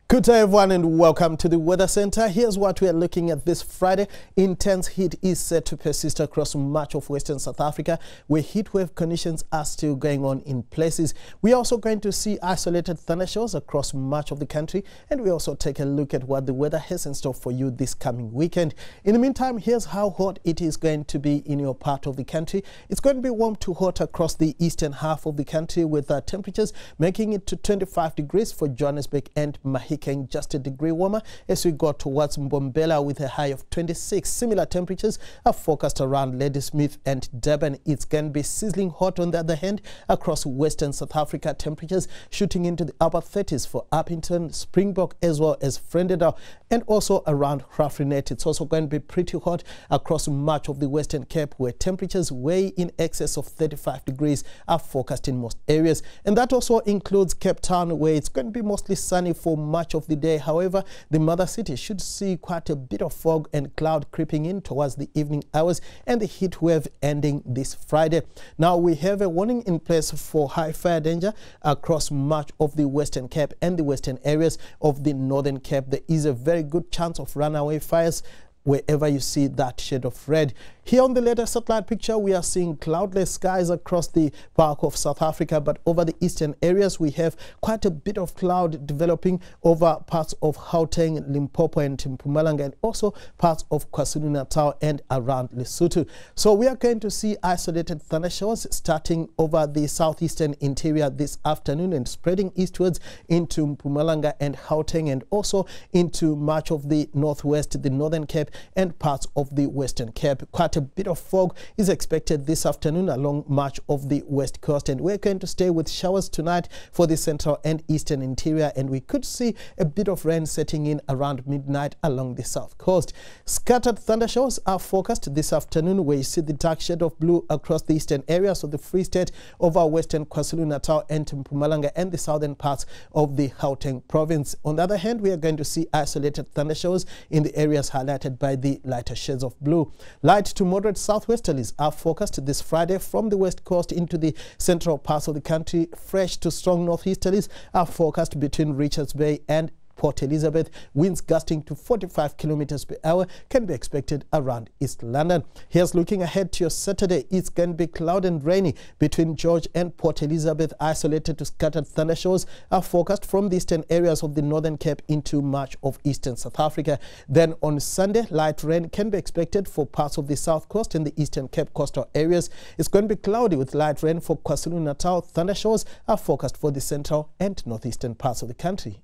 Good day everyone and welcome to the Weather Center. Here's what we are looking at this Friday. Intense heat is set to persist across much of Western South Africa, where heat wave conditions are still going on in places. We're also going to see isolated thunderstorms across much of the country, and we also take a look at what the weather has in store for you this coming weekend. In the meantime, here's how hot it is going to be in your part of the country. It's going to be warm to hot across the eastern half of the country, with temperatures making it to 25 degrees for Johannesburg and Mahikeng. Just a degree warmer as we go towards Mbombela with a high of 26. Similar temperatures are forecast around Ladysmith and Durban. It's going to be sizzling hot on the other hand across Western South Africa. Temperatures shooting into the upper 30s for Upington, Springbok, as well as Vredendal, and also around Graafrenet. It's also going to be pretty hot across much of the Western Cape, where temperatures way in excess of 35 degrees are forecast in most areas. And that also includes Cape Town, where it's going to be mostly sunny for much of the day. However, the mother city should see quite a bit of fog and cloud creeping in towards the evening hours, and the heat wave ending this Friday. Now we have a warning in place for high fire danger across much of the Western Cape and the western areas of the Northern Cape. There is a very good chance of runaway fires wherever you see that shade of red. Here on the latest satellite picture, we are seeing cloudless skies across the bulk of South Africa, but over the eastern areas, we have quite a bit of cloud developing over parts of Gauteng, Limpopo, and Mpumalanga, and also parts of KwaZulu-Natal and around Lesotho. So we are going to see isolated thunderstorms starting over the southeastern interior this afternoon and spreading eastwards into Mpumalanga and Gauteng, and also into much of the northwest, the Northern Cape, and parts of the Western Cape. Quite a bit of fog is expected this afternoon along much of the west coast, and we're going to stay with showers tonight for the central and eastern interior, and we could see a bit of rain setting in around midnight along the south coast. Scattered thunderstorms are forecast this afternoon, where you see the dark shade of blue across the eastern areas of the Free State, over western KwaZulu-Natal and Mpumalanga, and the southern parts of the Gauteng province. On the other hand, we are going to see isolated thunderstorms in the areas highlighted by the lighter shades of blue. Light to moderate southwesterlies are forecast this Friday from the west coast into the central parts of the country. Fresh to strong northeasterlies are forecast between Richards Bay and Port Elizabeth. Winds gusting to 45 kilometers per hour can be expected around East London. Here's looking ahead to your Saturday. It's going to be cloudy and rainy between George and Port Elizabeth. Isolated to scattered thunderstorms are forecast from the eastern areas of the Northern Cape into much of eastern South Africa. Then on Sunday, light rain can be expected for parts of the south coast and the eastern Cape coastal areas. It's going to be cloudy with light rain for KwaZulu-Natal. Thunderstorms are forecast for the central and northeastern parts of the country.